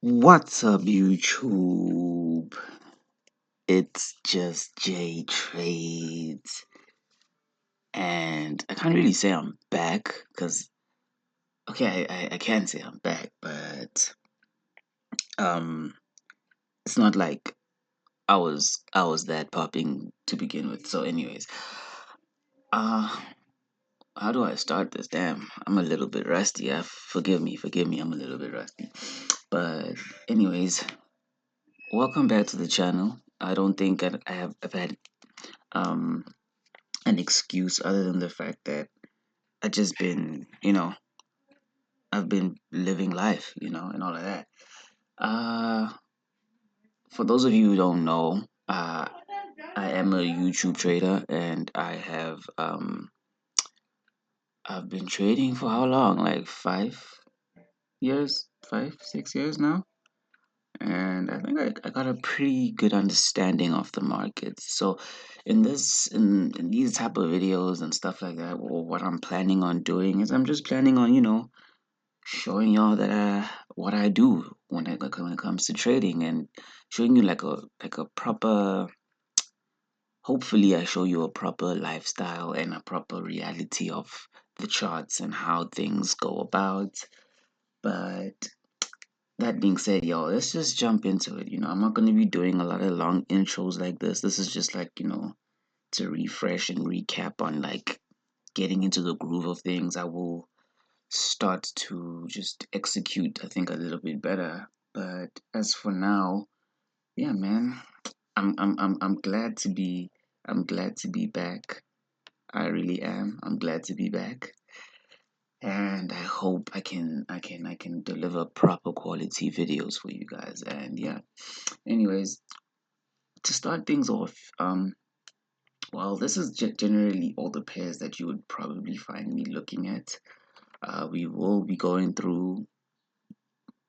What's up, YouTube? It's just J Trades, and I can't really say I'm back because I can say I'm back, but um, it's not like I was that popping to begin with. So, anyways, uh, how do I start this? Damn, I'm a little bit rusty. Forgive me. I'm a little bit rusty, but anyways, welcome back to the channel. I don't think I've had um an excuse other than the fact that I just been, I've been living life, and all of that. Uh, for those of you who don't know, I am a YouTube trader, and I've been trading for how long? Like 5 years, 5, 6 years now. And I think I got a pretty good understanding of the markets. So in these type of videos and stuff like that, or what I'm planning on doing is I'm just planning on, showing y'all that what I do when it comes to trading, and showing you like a proper, hopefully I show you a proper lifestyle and a proper reality of the charts and how things go about. But that being said, y'all, let's just jump into it. I'm not going to be doing a lot of long intros like this. This is just like, to refresh and recap on like getting into the groove of things. I will start to just execute, I think, a little bit better. But as for now, yeah, man, I'm glad to be back. I really am. I'm glad to be back. And I hope I can deliver proper quality videos for you guys. And yeah, anyways, to start things off, well, this is generally all the pairs that you would probably find me looking at. We will be going through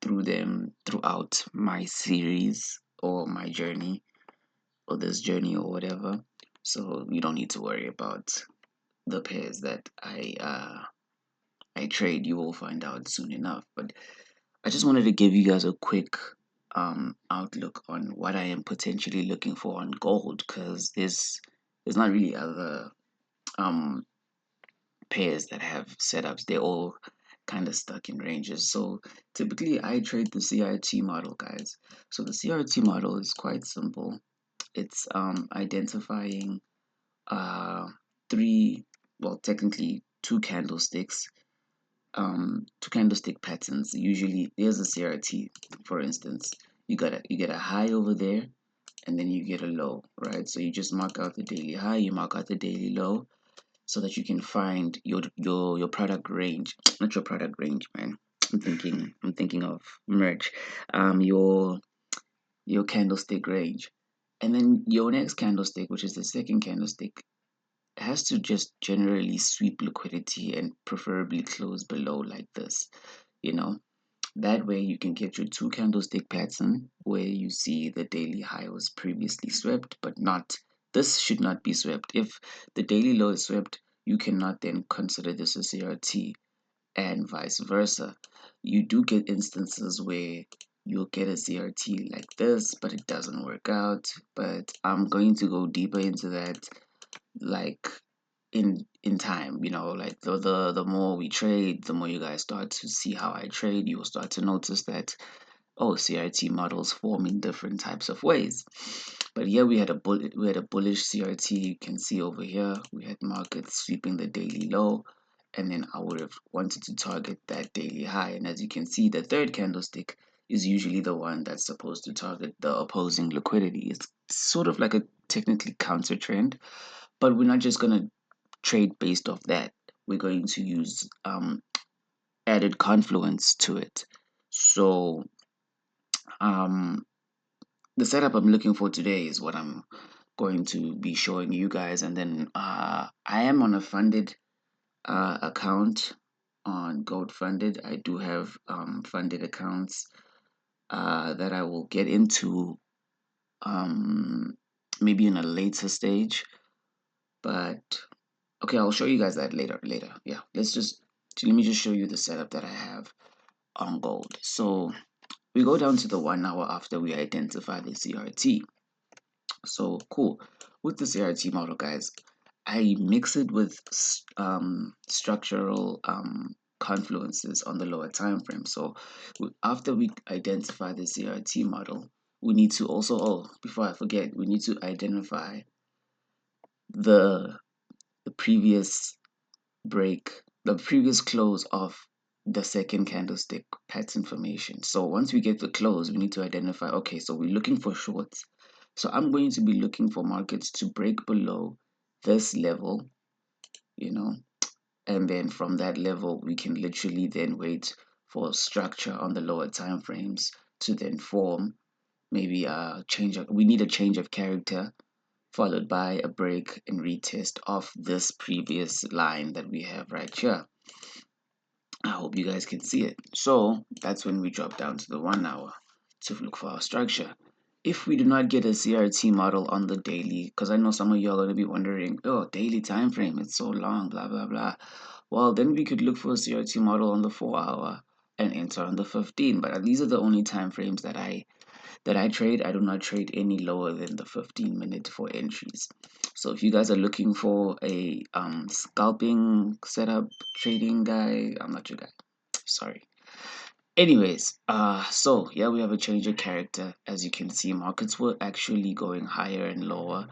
them throughout my series or my journey or this journey or whatever. So you don't need to worry about the pairs that I trade. You will find out soon enough. But I just wanted to give you guys a quick outlook on what I am potentially looking for on gold, because there's not really other um pairs that have setups. They're all kind of stuck in ranges. So typically I trade the CRT model, guys. So the CRT model is quite simple. It's identifying uh three, well, technically two candlesticks, two candlestick patterns. Usually there's a CRT, for instance. You get a high over there, and then you get a low, right? So you just mark out the daily high, you mark out the daily low, so that you can find your product range. Not your product range, man. I'm thinking of merch. Your candlestick range. And then your next candlestick, which is the second candlestick, has to just generally sweep liquidity and preferably close below like this. You know, that way you can get your two candlestick pattern where you see the daily high was previously swept, but not, this should not be swept. If the daily low is swept, you cannot then consider this a CRT, and vice versa. You do get instances where you'll get a CRT like this, but it doesn't work out. But I'm going to go deeper into that, like in time. Like the more we trade, the more you guys start to see how I trade. You will start to notice that, oh, CRT models form in different types of ways. But here we had a bullish CRT. You can see over here we had markets sweeping the daily low, and then I would have wanted to target that daily high. And as you can see, the third candlestick is usually the one that's supposed to target the opposing liquidity. It's sort of like a technically counter trend, but we're not just gonna trade based off that. We're going to use added confluence to it. So um, the setup I'm looking for today is what I'm going to be showing you guys. And then I am on a funded account on Gold Funded. I do have funded accounts that I will get into um, maybe in a later stage. But okay, I'll show you guys that later. Yeah, let me just show you the setup that I have on gold. So we go down to the 1 hour after we identify the CRT. So cool. With the CRT model, guys, I mix it with structural confluences on the lower time frame. So after we identify the CRT model, we need to also, oh, before I forget, we need to identify the the previous break, the previous close of the second candlestick pattern formation. So once we get the close, we need to identify, okay, so we're looking for shorts. So I'm going to be looking for markets to break below this level, you know, and then from that level, we can literally then wait for structure on the lower time frames to then form maybe a change of, we need a change of character followed by a break and retest of this previous line that we have right here. I hope you guys can see it. So that's when we drop down to the 1 hour to look for our structure. If we do not get a CRT model on the daily, because I know some of you are going to be wondering, oh, daily time frame, it's so long, blah, blah, blah. Well, then we could look for a CRT model on the 4 hour and enter on the 15. But these are the only time frames that I trade. I do not trade any lower than the 15-minute for entries. So if you guys are looking for a scalping setup trading guy, I'm not your guy. Sorry. Anyways, so yeah, we have a change of character. As you can see, markets were actually going higher and lower.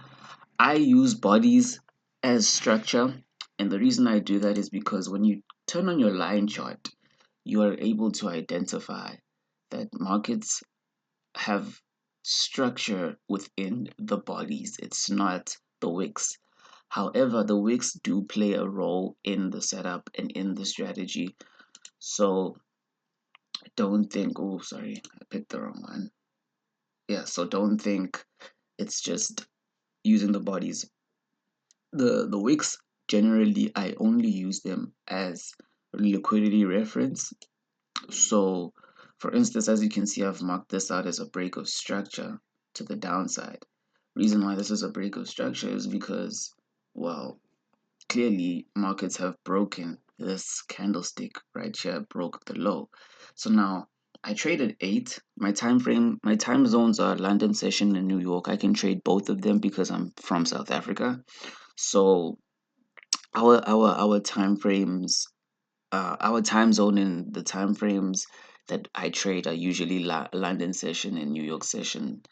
I use bodies as structure, and the reason I do that is because when you turn on your line chart, you are able to identify that markets have structure within the bodies. It's not the wicks. However, the wicks do play a role in the setup and in the strategy. So don't think, oh, sorry, I picked the wrong one. Yeah, so don't think it's just using the bodies. The wicks, generally, I only use them as liquidity reference. So, for instance, as you can see, I've marked this out as a break of structure to the downside. Reason why this is a break of structure is because, well, clearly markets have broken this candlestick right here, broke the low. So now I traded 8. My time zones are London session and New York. I can trade both of them because I'm from South Africa. So our time frames, our time zone and the time frames that I trade are usually London session and New York session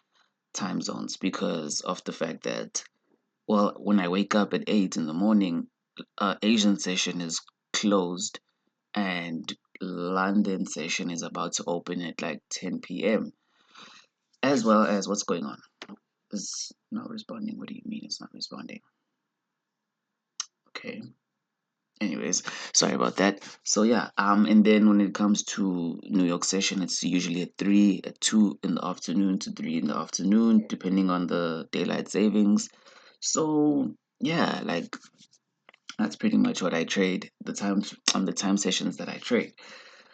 time zones because of the fact that, well, when I wake up at 8 in the morning, Asian session is closed and London session is about to open at like 10 p.m. As well as what's going on. It's not responding. What do you mean it's not responding? Okay. Anyways, sorry about that. So yeah, and then when it comes to New York session, it's usually at 3, at 2 in the afternoon to 3 in the afternoon, depending on the daylight savings. So yeah, like that's pretty much what I trade, the times on the time sessions that I trade.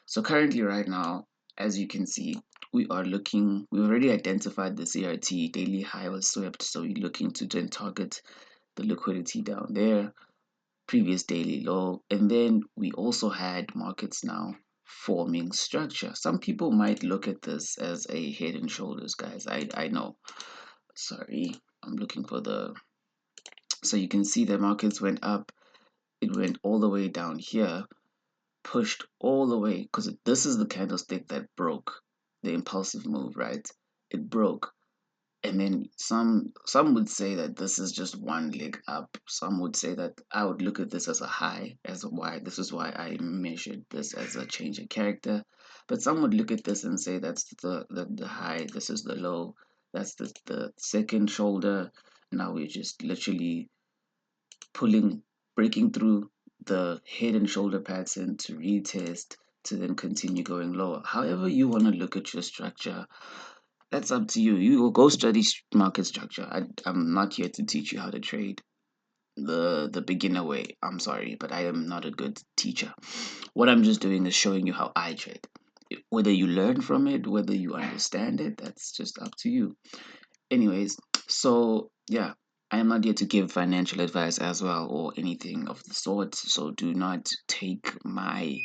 So currently right now, as you can see, we've already identified the CRT daily high was swept, so we're looking to then target the liquidity down there, previous daily low, and then we also had markets now forming structure. Some people might look at this as a head and shoulders, guys. I know. Sorry, I'm looking for the, so you can see the markets went up, it went all the way down here, pushed all the way, because this is the candlestick that broke the impulsive move, right? It broke, and then some would say that this is just one leg up. Some would say that I would look at this as a high, as a why. This is why I measured this as a change in character. But some would look at this and say that's the high, this is the low, that's the second shoulder. Now we're just literally pulling, breaking through the head and shoulder pattern to retest to then continue going lower. However you want to look at your structure, that's up to you. You will go study market structure. I'm not here to teach you how to trade the beginner way. I'm sorry, but I am not a good teacher. What I'm just doing is showing you how I trade. Whether you learn from it, whether you understand it, that's just up to you. Anyways, so yeah, I am not here to give financial advice as well or anything of the sort. So do not take my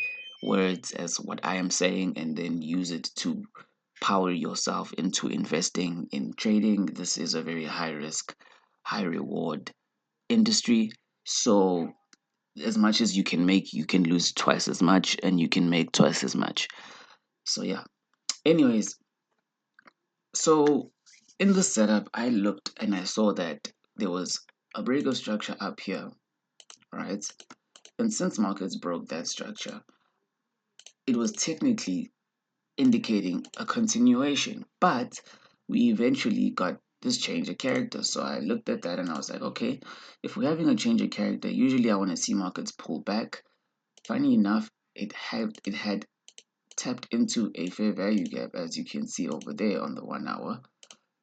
words as what I am saying and then use it to power yourself into investing in trading. This is a very high risk, high reward industry. So as much as you can make, you can lose twice as much and you can make twice as much. So yeah. Anyways, so in the setup, I looked and I saw that there was a break of structure up here, right? And since markets broke that structure, it was technically indicating a continuation, but we eventually got this change of character. So I looked at that and I was like, okay, if we're having a change of character, usually I want to see markets pull back. Funny enough, it had tapped into a fair value gap, as you can see over there on the 1 hour.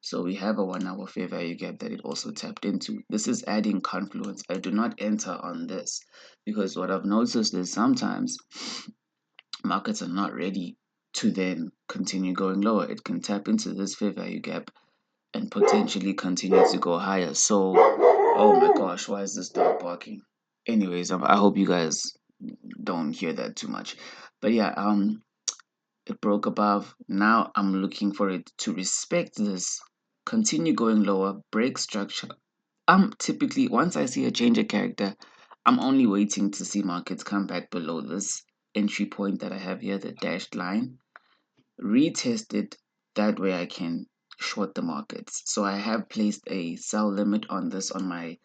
So we have a 1 hour fair value gap that it also tapped into. This is adding confluence. I do not enter on this because what I've noticed is sometimes markets are not ready to then continue going lower. It can tap into this fair value gap and potentially continue to go higher. So, oh my gosh, why is this dog barking? Anyways, I hope you guys don't hear that too much. But yeah, it broke above. Now I'm looking for it to respect this, continue going lower, break structure. I'm typically, once I see a change of character, I'm only waiting to see markets come back below this entry point that I have here, the dashed line, retest it. That way I can short the markets. So I have placed a sell limit on this on my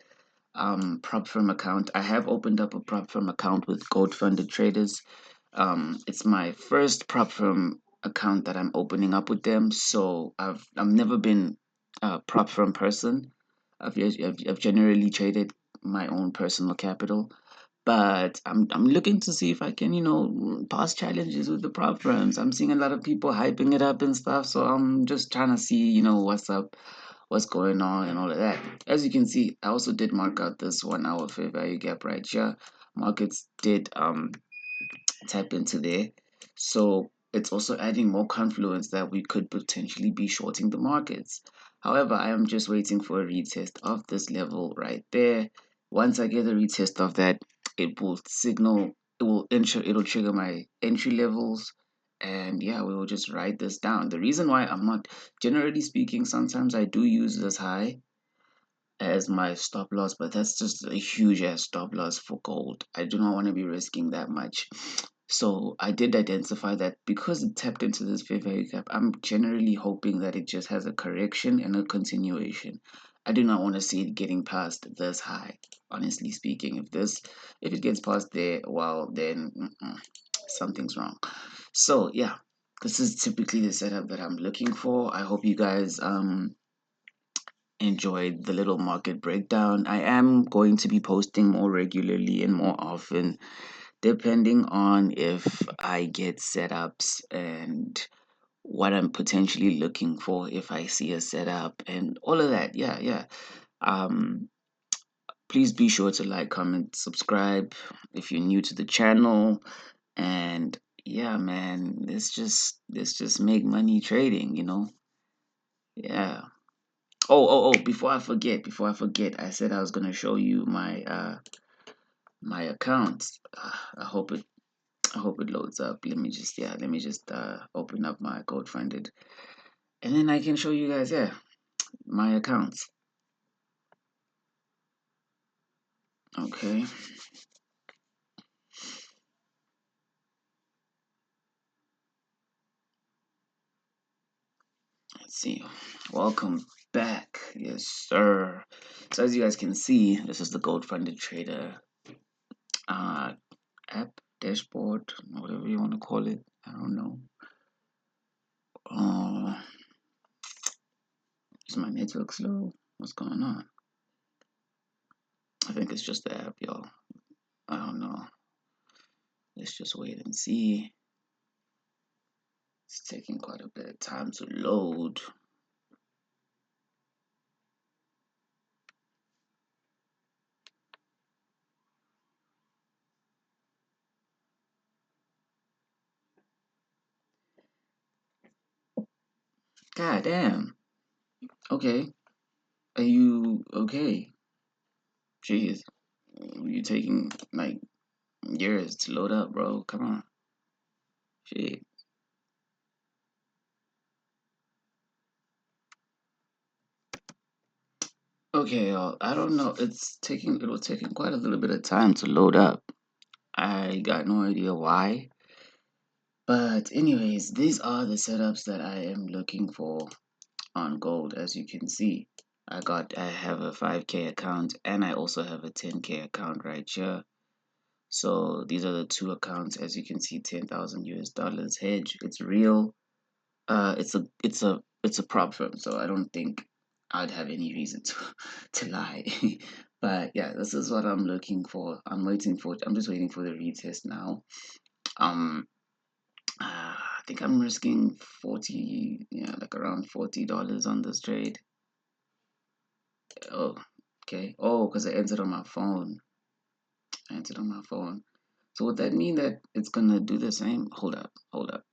PROPFIRM account. I have opened up a PROPFIRM account with gold funded traders. It's my first PROPFIRM account that I'm opening up with them. So I've never been a PROPFIRM person. I've generally traded my own personal capital, but I'm looking to see if I can, pass challenges with the prop firms. I'm seeing a lot of people hyping it up and stuff, so I'm just trying to see, what's up, what's going on, and all of that. As you can see, I also did mark out this 1 hour fair value gap right here. Markets did tap into there. So it's also adding more confluence that we could potentially be shorting the markets. However, I am just waiting for a retest of this level right there. Once I get a retest of that, it will signal, it'll trigger my entry levels. And yeah, we will just write this down. The reason why I'm not, generally speaking, sometimes I do use this high as my stop loss, but that's just a huge ass stop loss for gold. I do not want to be risking that much. So I did identify that because it tapped into this fair value gap, I'm generally hoping that it just has a correction and a continuation. I do not want to see it getting past this high. Honestly speaking, if it gets past there, well then something's wrong. So yeah, this is typically the setup that I'm looking for. I hope you guys enjoyed the little market breakdown. I am going to be posting more regularly and more often, depending on if I get setups and what I'm potentially looking for if I see a setup and all of that. Yeah, yeah. Um, please be sure to like, comment, subscribe if you're new to the channel. And yeah, man, let's just make money trading. Yeah. Oh, before I forget, I said I was gonna show you my accounts. I hope it loads up. Let me just open up my code funded, and then I can show you guys, yeah, my accounts. Okay, let's see. Welcome back. Yes, sir. So as you guys can see, this is the gold funded trader uh app dashboard, whatever you want to call it. I don't know. Uh, is my network slow? What's going on? I think it's just the app, y'all. I don't know. Let's just wait and see. It's taking quite a bit of time to load. God damn. Okay. Are you okay? Jeez. You taking like years to load up, bro. Come on. Shit. Okay, I don't know. It was taking quite a little bit of time to load up. I got no idea why. But anyways, these are the setups that I am looking for on gold, as you can see. I have a 5K account and I also have a 10K account right here. So these are the two accounts, as you can see, 10,000 US dollars hedge. It's real. It's a prop firm, so I don't think I'd have any reason to to lie. But yeah, this is what I'm looking for. I'm just waiting for the retest now. Um I think I'm risking 40, yeah, like around $40 on this trade. Oh, okay. Oh, because I entered on my phone. I entered on my phone. So would that mean that it's gonna do the same? Hold up, hold up.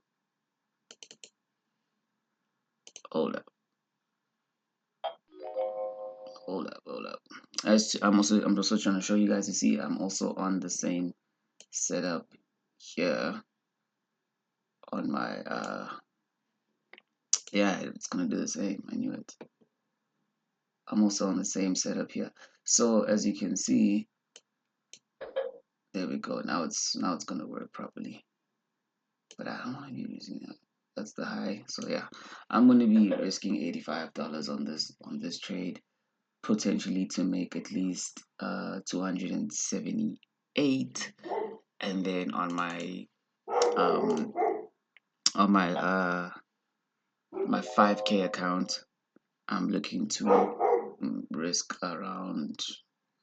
I'm also trying to show you guys. You see, I'm also on the same setup here on my yeah, it's gonna do the same. I knew it. I'm also on the same setup here. So as you can see, there we go. Now it's gonna work properly. But I don't want to be using that. That's the high. So yeah, I'm gonna be risking $85 on this trade, potentially to make at least 278. And then um on my 5K account, I'm looking to risk around,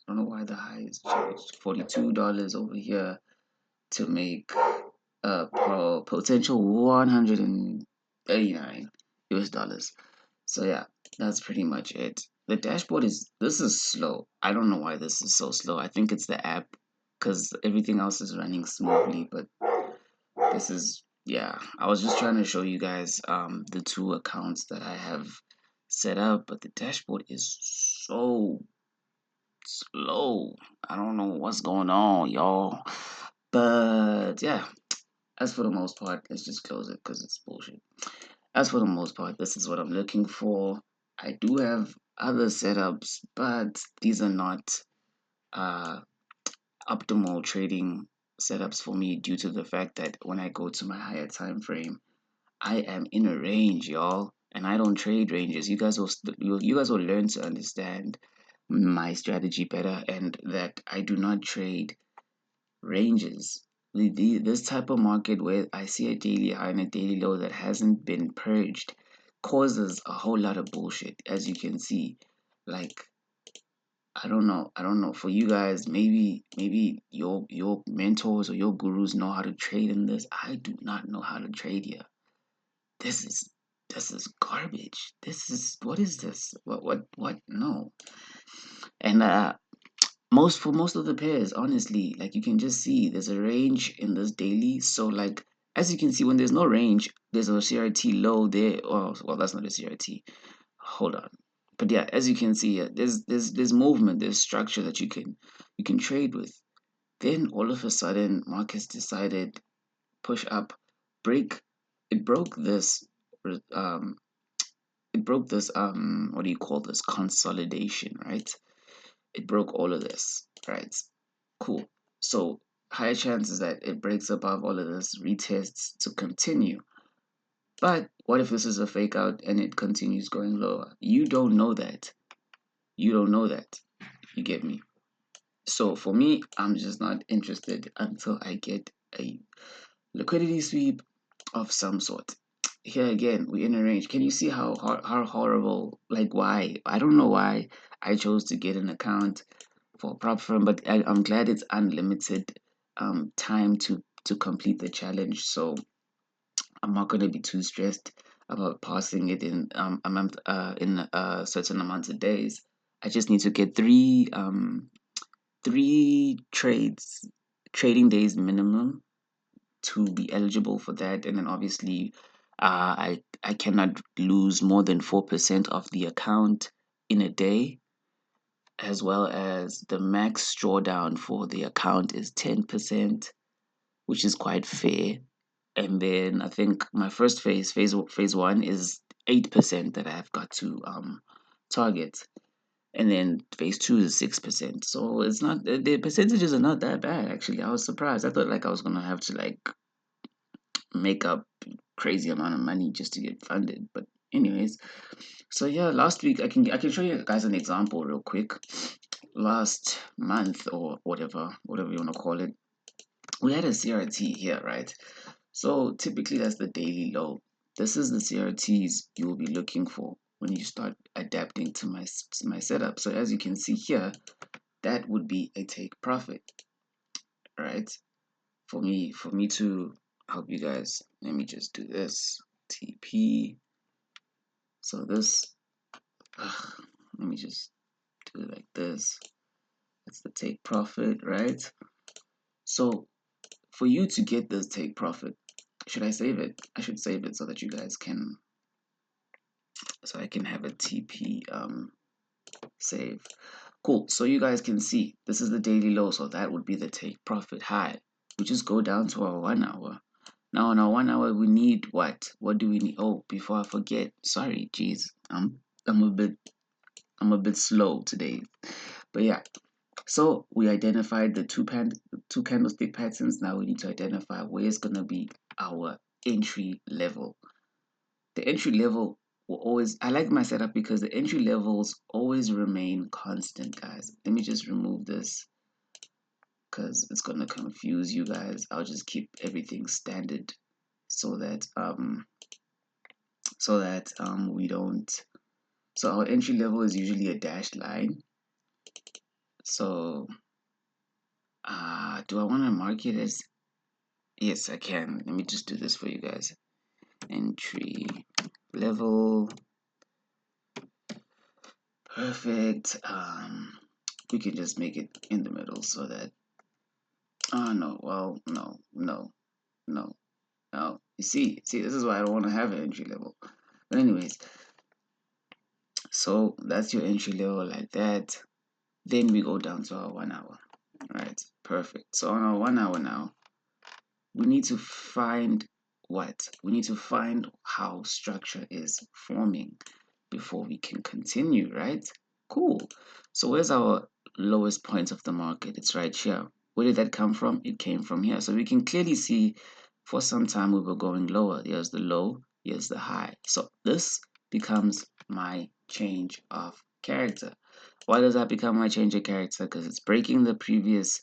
I don't know why the high is changed, $42 over here to make a potential 139 US dollars. So yeah, that's pretty much it. The dashboard this is slow. I don't know why this is so slow. I think it's the app because everything else is running smoothly, but this is, yeah, I was just trying to show you guys the two accounts that I have set up, but the dashboard is so slow. I don't know what's going on, y'all. But yeah, as for the most part, let's just close it because it's bullshit. As for the most part, this is what I'm looking for. I do have other setups, but these are not uh, optimal trading setups for me due to the fact that when I go to my higher time frame, I am in a range, y'all, and I don't trade ranges. You guys will learn to understand my strategy better, and that I do not trade ranges. This type of market where I see a daily high and a daily low that hasn't been purged causes a whole lot of bullshit, as you can see. Like, I don't know. For you guys, maybe your mentors or your gurus know how to trade in this. I do not know how to trade here. This is this is garbage. This is what is this? What? No. And most of the pairs, honestly, like you can just see there's a range in this daily. So like as you can see, when there's no range, there's a CRT low there. Oh, well, that's not a CRT. Hold on. But yeah, as you can see, there's movement, there's structure that you can trade with. Then all of a sudden, Marcus decided push up, break. It broke this. Um, it broke this. What do you call this? Consolidation, right? It broke all of this, right? Cool. So high chances that it breaks above all of this, retests to continue. But what if this is a fake out and it continues going lower? You don't know that. You don't know that. You get me? So for me, I'm just not interested until I get a liquidity sweep of some sort. Here again, we're in a range. Can you see how horrible? Like why? I don't know why I chose to get an account for PROPFIRM, but I'm glad it's unlimited time to complete the challenge. So I'm not gonna be too stressed about passing it in a month in a certain amount of days. I just need to get three trading days minimum to be eligible for that, and then obviously I cannot lose more than 4% of the account in a day, as well as the max drawdown for the account is 10%, which is quite fair. and then I think my first phase one is 8% that I've got to target, and then phase two is 6%. So it's not the percentages are not that bad actually. I was surprised. I thought like I was gonna have to like make up crazy amount of money just to get funded. But anyways, so yeah, last week I can show you guys an example real quick. Last month or whatever you want to call it, we had a CRT here, right? So typically that's the daily low. This is the CRTs you will be looking for when you start adapting to my setup. So as you can see here, that would be a take profit, right? For me to help you guys, let me just do this. TP. So this, let me just do it like this. It's the take profit, right? So for you to get this take profit, should I save it? I should save it so that you guys can, so I can have a TP save. Cool. So you guys can see this is the daily low, so that would be the take profit high. We just go down to our 1 hour. Now on our 1 hour we need what? What do we need? Oh, before I forget, sorry, geez, I'm a bit I'm a bit slow today. But yeah, so we identified the two candlestick patterns. Now we need to identify where it's gonna be our entry level. The entry level will always, I like my setup because the entry levels always remain constant, guys. Let me just remove this because it's gonna confuse you guys. I'll just keep everything standard so that we don't, so our entry level is usually a dashed line. So do I want to mark it as, yes I can. Let me just do this for you guys. Entry level. Perfect. We can just make it in the middle so that, oh no, well, no. You see, this is why I don't want to have an entry level. But anyways, so that's your entry level like that. Then we go down to our 1 hour. Right, perfect. So on our 1 hour now, we need to find what? We need to find how structure is forming before we can continue, right? Cool. So where's our lowest point of the market? It's right here. Where did that come from? It came from here. So we can clearly see for some time we were going lower. Here's the low, here's the high. So this becomes my change of character. Why does that become my change of character? Because it's breaking the previous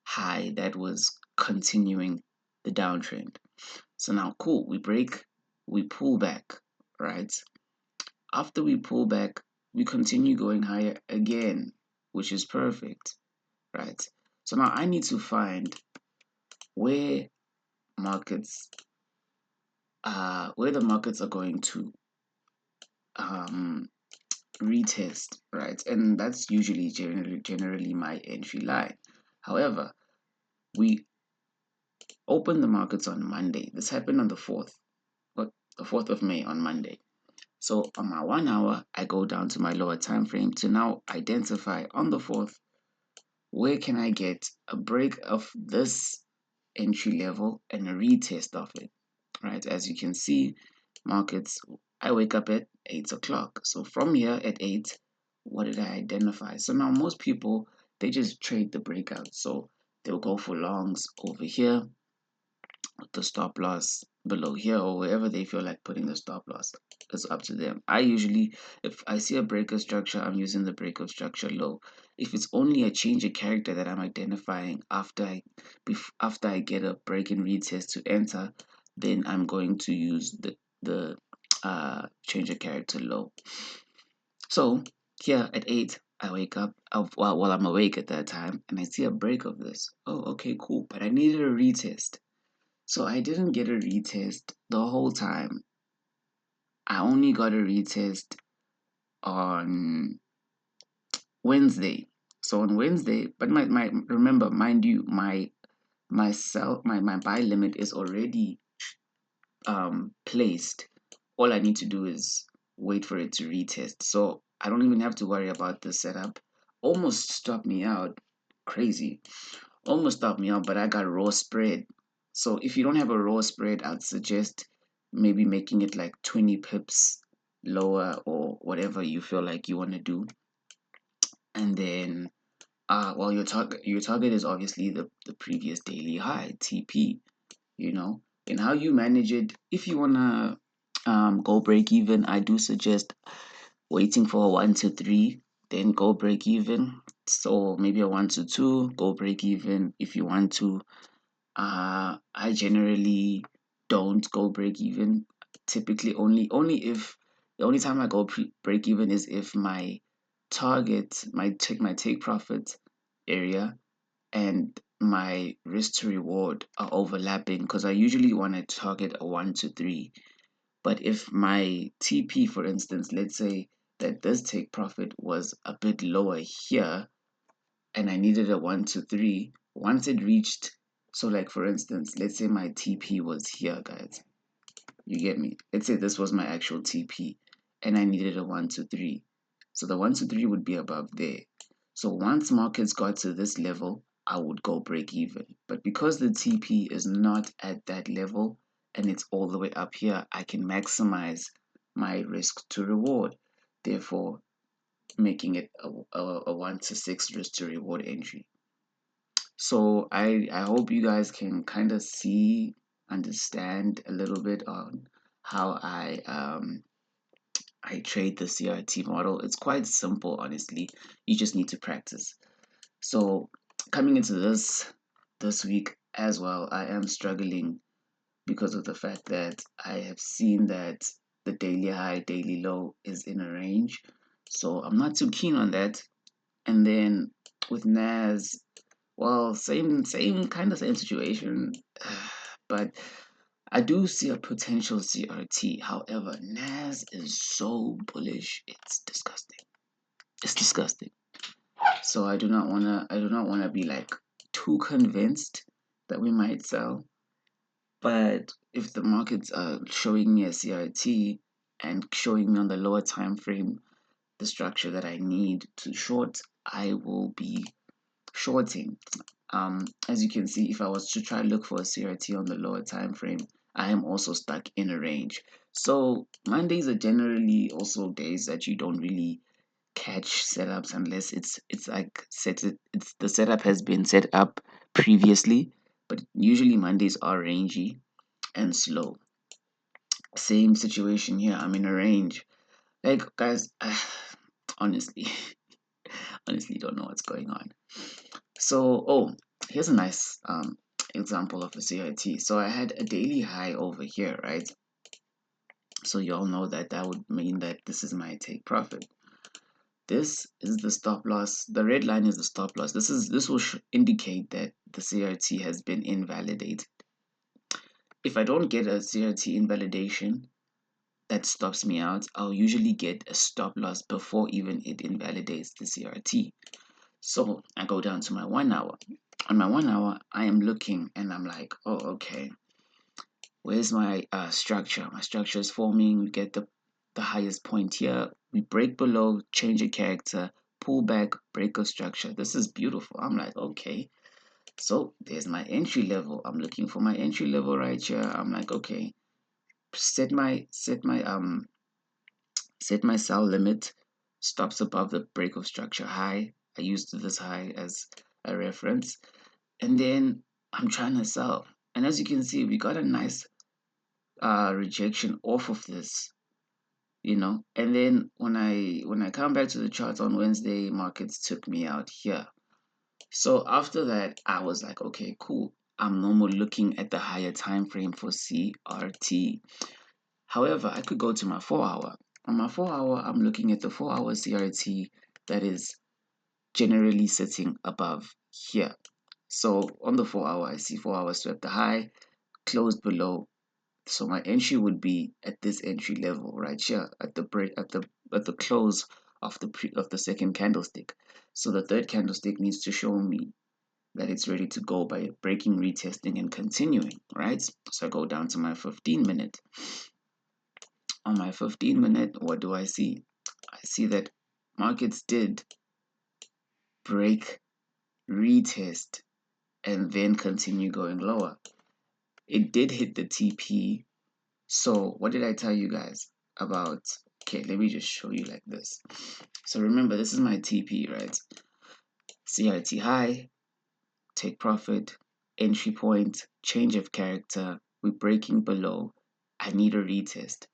high that was continuing the downtrend. So now, cool, we break, we pull back, right? After we pull back, we continue going higher again, which is perfect, right? So now I need to find where markets, where the markets are going to um, retest, right? And that's usually generally my entry line. However, we opened the markets on Monday. This happened on the 4th, what, the 4th of May on Monday. So on my 1 hour, I go down to my lower time frame to now identify on the 4th, where can I get a break of this entry level and a retest of it, right? As you can see, markets, I wake up at 8 o'clock. So from here at 8, what did I identify? So now most people, they just trade the breakout. So they'll go for longs over here, the stop loss below here, or wherever they feel like putting the stop loss. It's up to them. I usually, if I see a breaker structure, I'm using the breaker structure low. If it's only a change of character that I'm identifying after I get a break and retest to enter, then I'm going to use the change of character low. So here at 8, I wake up while I'm awake at that time, and I see a break of this. Oh, okay, cool. But I needed a retest. So I didn't get a retest the whole time. I only got a retest on Wednesday. So on Wednesday, but my remember, mind you, my buy limit is already placed. All I need to do is wait for it to retest. So I don't even have to worry about the setup. Almost stopped me out. Crazy. Almost stopped me out, but I got raw spread. So if you don't have a raw spread, I'd suggest maybe making it like 20 pips lower or whatever you feel like you want to do. And then well, your target is obviously the previous daily high, TP, you know. And how you manage it, if you wanna go break even, I do suggest waiting for a 1 to 3, then go break even. So maybe a 1 to 2, go break even if you want to. I generally don't go break even. Typically, only if the only time I go break even is if my target, my take profit area and my risk to reward are overlapping, because I usually want to target a 1 to 3. But if my TP, for instance, let's say that this take profit was a bit lower here and I needed a 1 to 3, once it reached, so like for instance, let's say my TP was here, guys. You get me? Let's say this was my actual TP and I needed a 1 to 3. So the 1 to 3 would be above there. So once markets got to this level, I would go break even. But because the TP is not at that level and it's all the way up here, I can maximize my risk to reward. Therefore, making it a 1 to 6 risk to reward entry. So I hope you guys can kind of understand a little bit on how I trade the CRT model. It's quite simple, honestly. You just need to practice. So coming into this week as well, I am struggling because of the fact that I have seen that the daily high, daily low is in a range. So I'm not too keen on that. And then with NAS, well, same kind of same situation, but I do see a potential CRT. However, NAS is so bullish, it's disgusting. It's disgusting. So I do not wanna be like too convinced that we might sell. But if the markets are showing me a CRT and showing me on the lower time frame the structure that I need to short, I will be shorting. As you can see, if I was to try to look for a CRT on the lower time frame, I am also stuck in a range. So Mondays are generally also days that you don't really catch setups unless it's like it's the setup has been set up previously. But usually Mondays are rangy and slow. Same situation here. I'm in a range. Like guys, honestly, honestly don't know what's going on. So, here's a nice example of a CIT. So I had a daily high over here, right? So you all know that that would mean that this is my take profit. This is the stop loss. The red line is the stop loss. This will indicate that the CRT has been invalidated. If I don't get a CRT invalidation that stops me out, I'll usually get a stop loss before even it invalidates the CRT. So I go down to my 1 hour. On my 1 hour, I am looking and I'm like, oh, okay, where's my structure? My structure is forming. We get the highest point here. We break below, change a character, pull back, break a structure. This is beautiful. I'm like, okay. So there's my entry level. I'm looking for my entry level right here. I'm like, okay, set my sell limit, stops above the break of structure high. I used this high as a reference. And then I'm trying to sell. And as you can see, we got a nice rejection off of this, And then when I come back to the chart on Wednesday, markets took me out here. So after that, I was like, okay, cool. I'm no more looking at the higher time frame for CRT. However, I could go to my 4 hour. On my 4 hour, I'm looking at the 4 hour CRT that is generally sitting above here. So on the 4 hour, I see 4 hours swept the high, closed below. So my entry would be at this entry level right here at the break at the close of the second candlestick. So the third candlestick needs to show me that it's ready to go by breaking, retesting, and continuing, right? So I go down to my 15 minute. On my 15 minute, what do I see? I see that markets did break, retest, and then continue going lower. it did hit the TP. So what did I tell you guys about? Okay, let me just show you like this. So remember, this is my TP, right? CRT high, take profit, entry point, change of character, we're breaking below. I need a retest,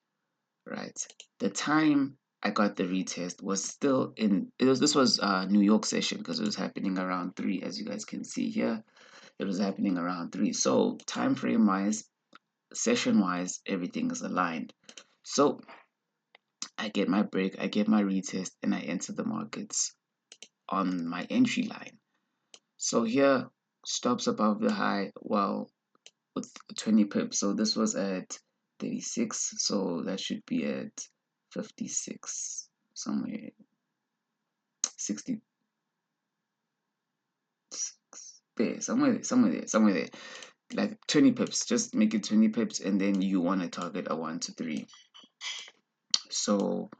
right? The time I got the retest was still in this was New York session because it was happening around 3, as you guys can see here. It was happening around 3. So time frame wise, session wise, everything is aligned. So I get my break, I get my retest, and I enter the markets on my entry line. So here, stops above the high, well, with 20 pips. So this was at 36, so that should be at 56, somewhere 60, there, somewhere there. Like 20 pips, just make it 20 pips, and then you want to target a 1 to 3. So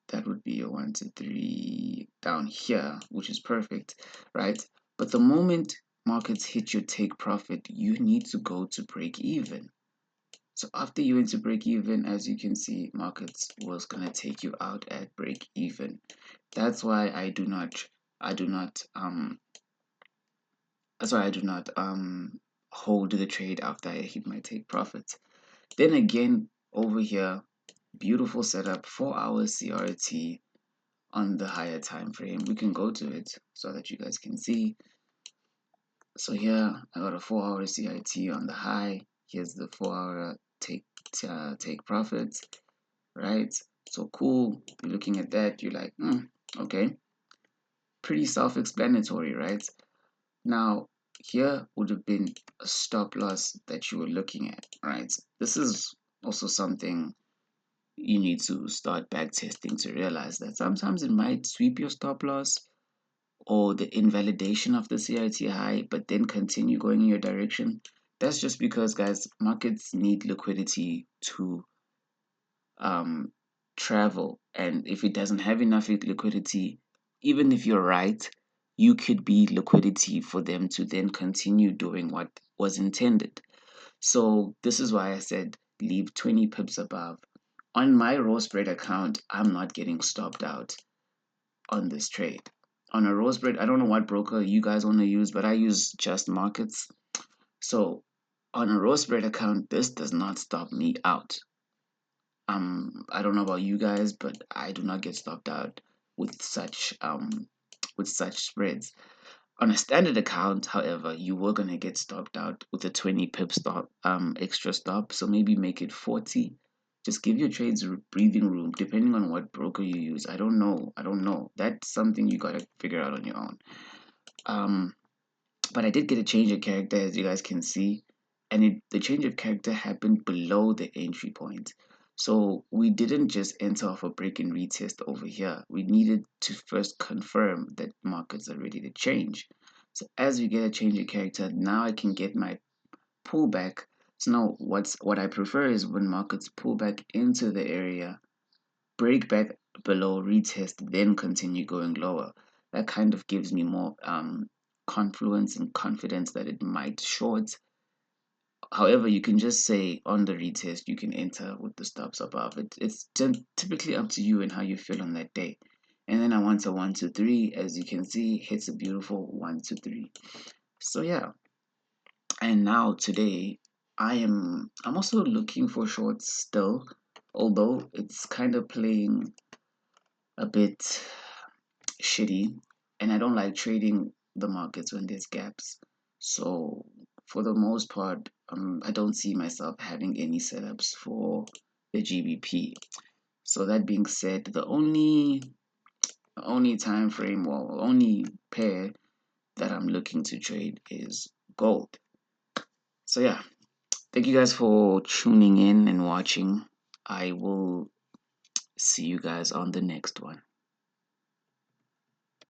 that would be a 1 to 3 down here, which is perfect, right? But the moment markets hit your take profit, you need to go to break even. So after you went to break even, as you can see, markets was gonna take you out at break even. That's why I do not that's why I do not hold the trade after I hit my take profit. Then again, over here, beautiful setup, 4 hours CRT on the higher time frame. We can go to it so that you guys can see. So here I got a 4 hour CIT on the high. Here's the 4 hour take profits, right? So cool. You're looking at that, you're like, okay, pretty self-explanatory, right? Now here would have been a stop loss that you were looking at, right? This is also something you need to start back testing to realize that sometimes it might sweep your stop loss or the invalidation of the CRT high, but then continue going in your direction. That's just because, guys, markets need liquidity to um, travel. And if it doesn't have enough liquidity, even if you're right, you could be liquidity for them to then continue doing what was intended. So this is why I said leave 20 pips above. On my raw spread account, I'm not getting stopped out on this trade. On a raw spread, I don't know what broker you guys want to use, but I use Just Markets. So on a raw spread account, this does not stop me out. I don't know about you guys, but I do not get stopped out with such spreads. On a standard account, however, you were gonna get stopped out with a 20 pip stop extra stop. So maybe make it 40. Just give your trades breathing room depending on what broker you use. I don't know. I don't know. That's something you gotta figure out on your own. Um but I did get a change of character, as you guys can see, and the change of character happened below the entry point. So we didn't just enter off a break and retest over here. We needed to first confirm that markets are ready to change. So as we get a change of character, now I can get my pullback. So now what I prefer is when markets pull back into the area, break back below, retest, then continue going lower. That kind of gives me more confluence and confidence that it might short. However, you can just say on the retest, you can enter with the stops above. It's typically up to you and how you feel on that day. And then I want a 1 to 3, as you can see, hits a beautiful 1 to 3. So yeah, and now today I'm also looking for shorts still, although it's kind of playing a bit shitty, and I don't like trading the markets when there's gaps. So for the most part, I don't see myself having any setups for the GBP. So that being said, the only time frame, well, only pair that I'm looking to trade is gold. So yeah, thank you guys for tuning in and watching. I will see you guys on the next one.